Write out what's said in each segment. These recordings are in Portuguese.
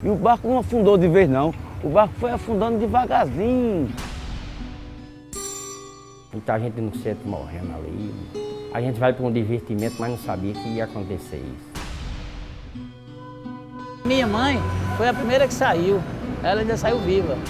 E o barco não afundou de vez não, o barco foi afundando devagarzinho. Muita gente no centro morrendo ali. A gente vai para um divertimento, mas não sabia que ia acontecer isso. Minha mãe foi a primeira que saiu, ela ainda saiu viva. –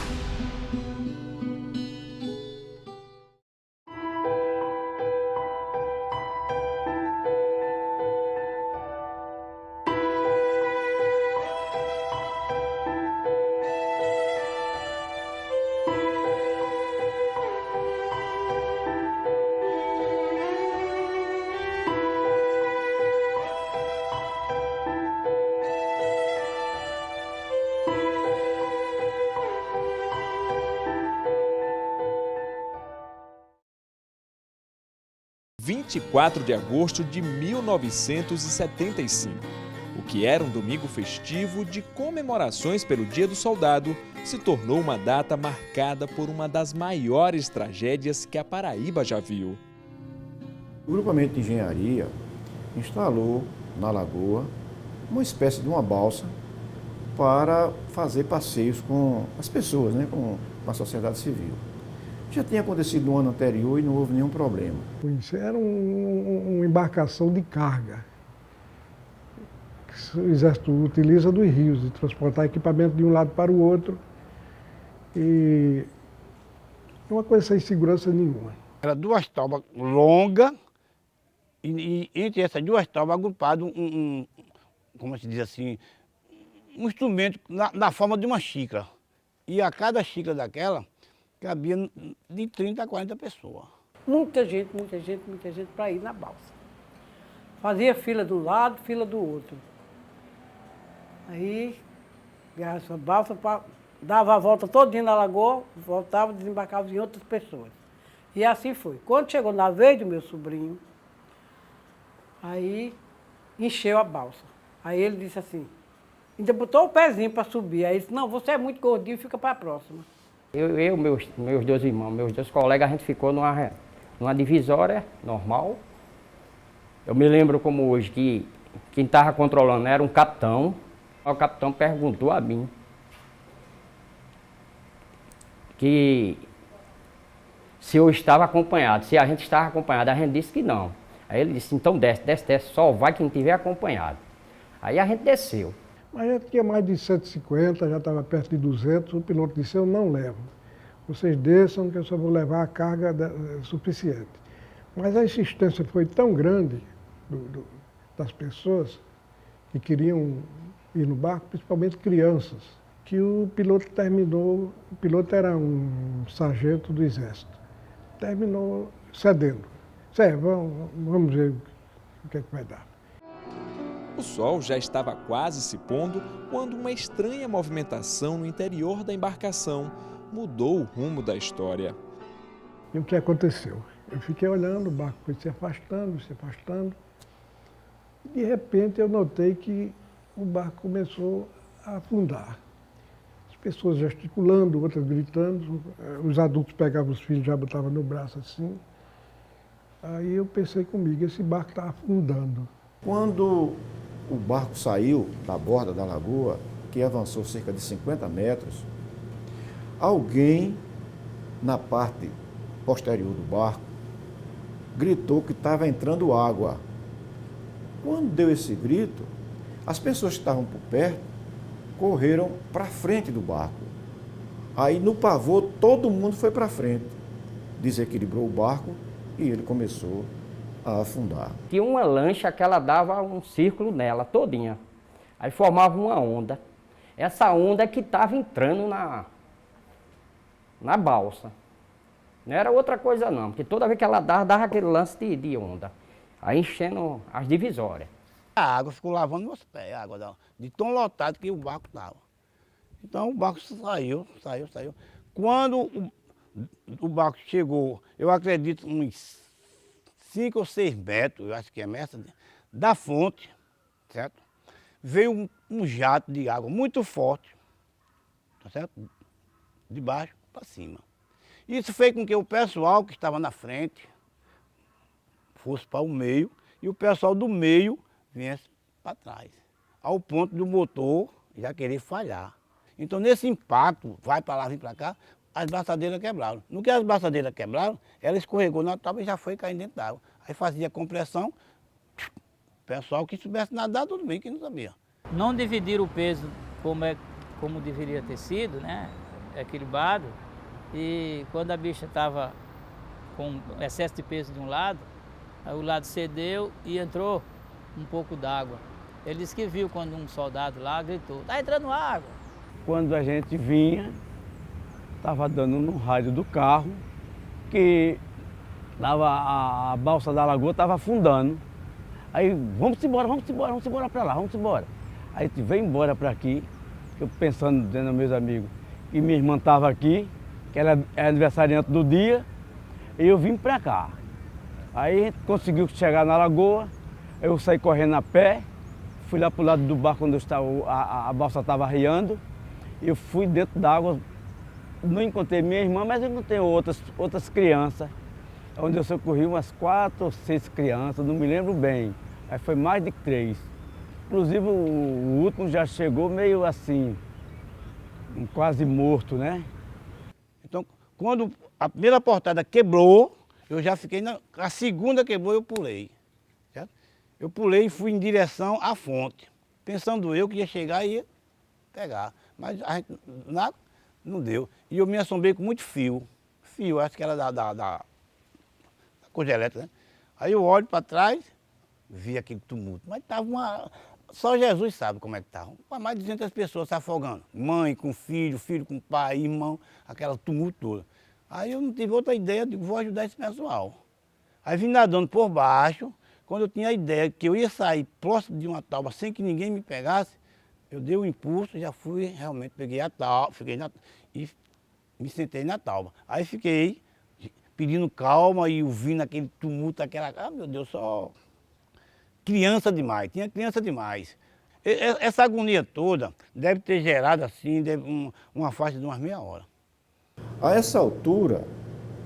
24 de agosto de 1975. O que era um domingo festivo de comemorações pelo Dia do Soldado se tornou uma data marcada por uma das maiores tragédias que a Paraíba já viu. O grupamento de engenharia instalou na lagoa uma espécie de uma balsa para fazer passeios com as pessoas, né, com a sociedade civil. Já tinha acontecido no ano anterior e não houve nenhum problema. Era uma embarcação de carga que o Exército utiliza dos rios, de transportar equipamento de um lado para o outro. E uma coisa sem segurança nenhuma. Era duas taubas longas e entre essas duas taubas agrupado como se diz assim, um instrumento na forma de uma xícara. E a cada xícara daquela cabia de 30 a 40 pessoas. Muita gente para ir na balsa. Fazia fila de um lado, fila do outro. Aí, pegava essa balsa, dava a volta todinha na lagoa, voltava, desembarcava em outras pessoas. E assim foi. Quando chegou na vez do meu sobrinho, aí encheu a balsa. Aí ele disse assim, ainda botou o pezinho para subir. Aí ele disse, não, você é muito gordinho, fica para a próxima. Meus dois irmãos, meus dois colegas, a gente ficou numa divisória normal. Eu me lembro como hoje que quem estava controlando era um capitão. O capitão perguntou a mim que se eu estava acompanhado, se a gente estava acompanhado. A gente disse que não. Aí ele disse, então desce, só vai quem estiver acompanhado. Aí a gente desceu. Mas a gente tinha mais de 150, já estava perto de 200, o piloto disse, eu não levo. Vocês desçam que eu só vou levar a carga suficiente. Mas a insistência foi tão grande das pessoas que queriam ir no barco, principalmente crianças, que o piloto terminou, o piloto era um sargento do Exército, terminou cedendo. Vamos ver o que é que vai dar. O sol já estava quase se pondo quando uma estranha movimentação no interior da embarcação mudou o rumo da história. E o que aconteceu? Eu fiquei olhando, o barco foi se afastando, se afastando. De repente eu notei que o barco começou a afundar. As pessoas gesticulando, outras gritando, os adultos pegavam os filhos e já botavam no braço assim. Aí eu pensei comigo, esse barco está afundando. Quando o barco saiu da borda da lagoa, que avançou cerca de 50 metros, alguém na parte posterior do barco gritou que estava entrando água. Quando deu esse grito, as pessoas que estavam por perto correram para frente do barco. Aí, no pavor, todo mundo foi para frente. Desequilibrou o barco e ele começou a afundar. Tinha uma lancha que ela dava um círculo nela todinha. Aí formava uma onda. Essa onda é que estava entrando na balsa. Não era outra coisa não, porque toda vez que ela dava aquele lance de onda. Aí enchendo as divisórias. A água ficou lavando meus pés, a água de tão lotado que o barco estava. Então o barco saiu. Quando o barco chegou, eu acredito, uns 5 ou 6 metros, eu acho que é essa, da fonte, certo? Veio um jato de água muito forte, tá certo? De baixo para cima. Isso fez com que o pessoal que estava na frente fosse para o meio e o pessoal do meio viesse para trás. Ao ponto do motor já querer falhar. Então, nesse impacto, vai para lá, vem para cá, as braçadeiras quebraram. No que as braçadeiras quebraram, ela escorregou na tábua e já foi caindo dentro d'água. Aí fazia compressão, o pessoal que soubesse nadar, tudo bem, que não sabia. Não dividir o peso como deveria ter sido, né? Equilibrado. E quando a bicha estava com excesso de peso de um lado, aí o lado cedeu e entrou um pouco d'água. Ele disse que viu quando um soldado lá gritou, tá entrando água. Quando a gente vinha, estava dando no rádio do carro que a balsa da lagoa estava afundando. Aí, vamos embora para lá, vamos embora. Aí a gente veio embora para aqui, eu pensando dentro dos meus amigos, que minha irmã estava aqui, que ela é aniversariante do dia, e eu vim para cá. Aí a gente conseguiu chegar na lagoa, eu saí correndo a pé, fui lá para o lado do barco onde a balsa estava arriando, eu fui dentro d'água, não encontrei minha irmã, mas eu encontrei outras crianças, onde eu socorri umas 4 ou 6 crianças, não me lembro bem, aí foi mais de 3. Inclusive o último já chegou meio assim, quase morto, né? Então, quando a primeira portada quebrou, eu já fiquei a segunda quebrou, eu pulei. Certo? Eu pulei e fui em direção à fonte, pensando eu que ia chegar e ia pegar. Mas a gente nada, não deu. E eu me assombrei com muito fio. Fio, acho que era da coisa elétrica, né? Aí eu olho para trás, vi aquele tumulto. Mas estava só Jesus sabe como é que estava. Mais de 200 pessoas se afogando. Mãe com filho, filho com pai, irmão, aquela tumulto toda. Aí eu não tive outra ideia de vou ajudar esse pessoal. Aí vim nadando por baixo, quando eu tinha a ideia que eu ia sair próximo de uma tábua sem que ninguém me pegasse, eu dei o impulso, já fui, realmente peguei a tábua, e me sentei na tábua. Aí fiquei pedindo calma e ouvindo aquele tumulto, meu Deus, só criança demais, tinha criança demais. Essa agonia toda deve ter gerado assim, uma faixa de umas meia hora. A essa altura,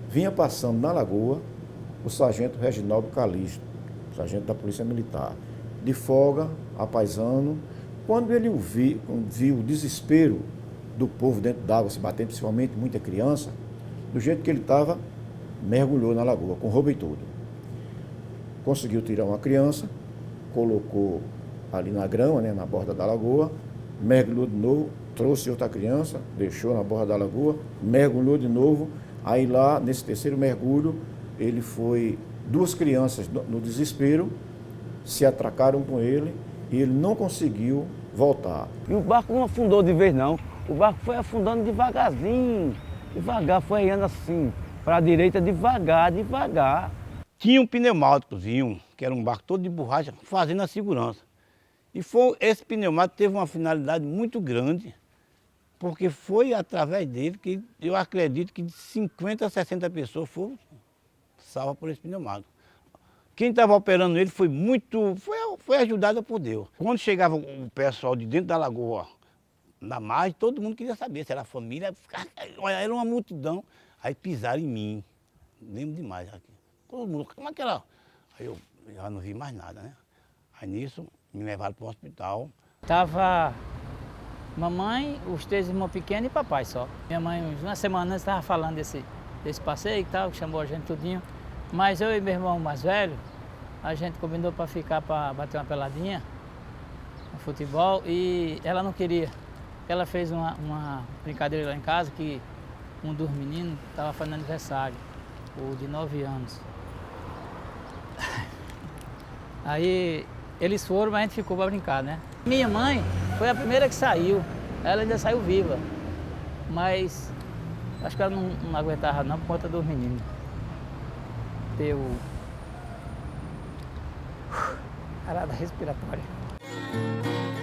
vinha passando na lagoa o sargento Reginaldo Calixto, sargento da Polícia Militar, de folga, a paisano. Quando ele viu o desespero do povo dentro d'água se batendo, principalmente muita criança, do jeito que ele estava, mergulhou na lagoa, com roupa e tudo. Conseguiu tirar uma criança, colocou ali na grama, né, na borda da lagoa, mergulhou de novo, trouxe outra criança, deixou na borda da lagoa, mergulhou de novo. Aí lá, nesse terceiro mergulho, ele foi, 2 crianças no desespero, se atracaram com ele e ele não conseguiu voltar. E o barco não afundou de vez não, o barco foi afundando devagarzinho, devagar, foi indo assim, para a direita devagar. Tinha um pneumáticozinho, que era um barco todo de borracha, fazendo a segurança. E esse pneumático teve uma finalidade muito grande, porque foi através dele que eu acredito que de 50 a 60 pessoas foram salvas por esse pneumático. Quem estava operando ele foi ajudado por Deus. Quando chegava o pessoal de dentro da lagoa, na margem, todo mundo queria saber se era a família, era uma multidão. Aí pisaram em mim, lembro demais aqui. Todo mundo, como é que era? Aí eu já não vi mais nada, né? Aí nisso, me levaram para o hospital. Tava mamãe, os 3 irmãos pequenos e papai só. Minha mãe, uma semana antes, estava falando desse passeio e tal, que chamou a gente tudinho. Mas eu e meu irmão mais velho, a gente combinou para ficar para bater uma peladinha no futebol e ela não queria. Ela fez uma brincadeira lá em casa que um dos meninos estava fazendo aniversário, o de 9 anos. Aí eles foram, mas a gente ficou para brincar, né? Minha mãe foi a primeira que saiu, ela ainda saiu viva, mas acho que ela não aguentava não por conta dos meninos. Deu parada respiratória.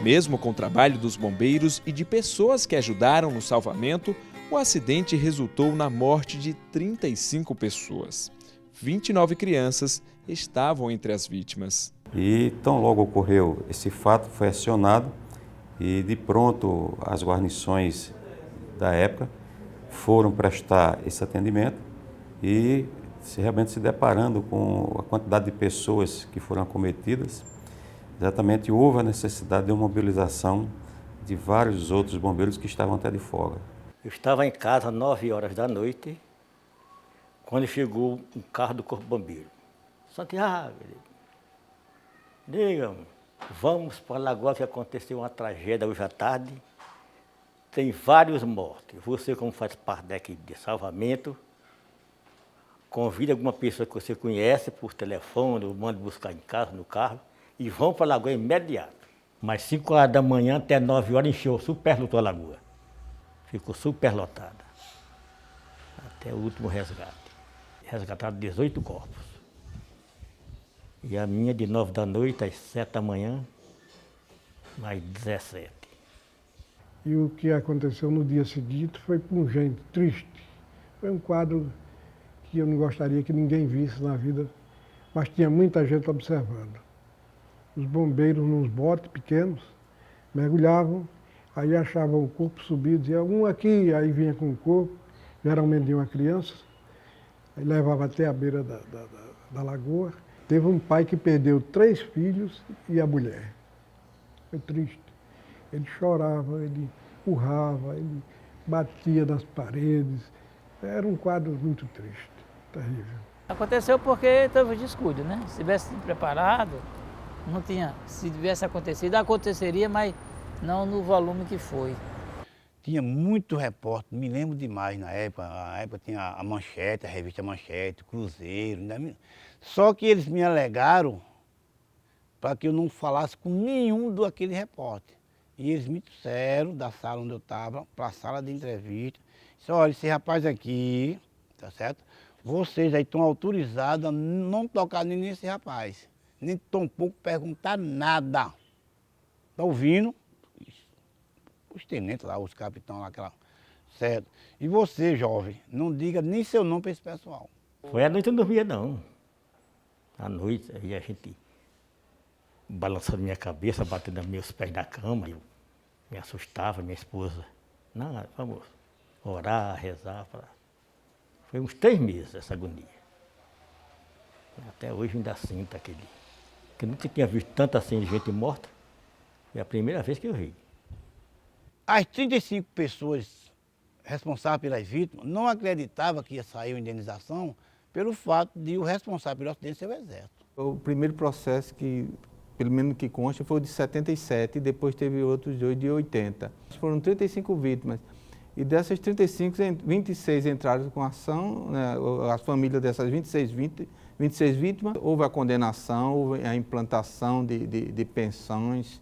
Mesmo com o trabalho dos bombeiros e de pessoas que ajudaram no salvamento, o acidente resultou na morte de 35 pessoas. 29 crianças estavam entre as vítimas. E tão logo ocorreu esse fato, foi acionado e de pronto as guarnições da época foram prestar esse atendimento e realmente se deparando com a quantidade de pessoas que foram acometidas, exatamente houve a necessidade de uma mobilização de vários outros bombeiros que estavam até de folga. Eu estava em casa às 9 horas da noite, quando chegou um carro do Corpo Bombeiro. Santiago, diga, vamos para a Lagoa que aconteceu uma tragédia hoje à tarde. Tem vários mortos. Você, como faz parte da equipe de salvamento, convide alguma pessoa que você conhece por telefone, ou mande buscar em casa, no carro, e vão para a Lagoa imediato. Mas 5 horas da manhã até 9 horas encheu, superlotou a Lagoa. Ficou superlotada. Até o último resgate. Resgataram 18 corpos. E a minha de 9 da noite às 7 da manhã, mais 17. E o que aconteceu no dia seguinte foi pungente, triste. Foi um quadro que eu não gostaria que ninguém visse na vida, mas tinha muita gente observando. Os bombeiros nos botes pequenos mergulhavam, aí achavam o corpo subido, dizia um aqui, aí vinha com o corpo, geralmente de uma criança, aí levava até a beira da lagoa. Teve um pai que perdeu 3 filhos e a mulher. Foi triste. Ele chorava, ele urrava, ele batia nas paredes. Era um quadro muito triste, terrível. Aconteceu porque teve descuido, né? Se tivesse sido preparado, não tinha. Se tivesse acontecido, aconteceria, mas não no volume que foi. Tinha muito repórter, me lembro demais na época tinha a Manchete, a revista Manchete, Cruzeiro, né? Só que eles me alegaram para que eu não falasse com nenhum daquele repórter. E eles me trouxeram da sala onde eu estava para a sala de entrevista. Disse, olha, esse rapaz aqui, tá certo? Vocês aí estão autorizados a não tocar nem nesse rapaz. Nem tampouco perguntar nada. Tá ouvindo? Os tenentes lá, os capitães lá, aquela... Certo. E você, jovem, não diga nem seu nome para esse pessoal. Foi à noite eu não dormia, não. À noite, aí a gente balançando minha cabeça, batendo nos meus pés na cama. Eu me assustava, minha esposa. Não, vamos orar, rezar. Foi uns 3 meses essa agonia. Até hoje ainda sinto aquele... Que eu nunca tinha visto tanta assim de gente morta. Foi a primeira vez que eu vi. As 35 pessoas responsáveis pelas vítimas não acreditavam que ia sair uma indenização pelo fato de o responsável pelo acidente ser o Exército. O primeiro processo que, pelo menos que consta, foi o de 77 e depois teve outros 2 de 80. Foram 35 vítimas. E dessas 35, 26 entraram com ação, né, as famílias dessas 26 vítimas, houve a condenação, houve a implantação de pensões.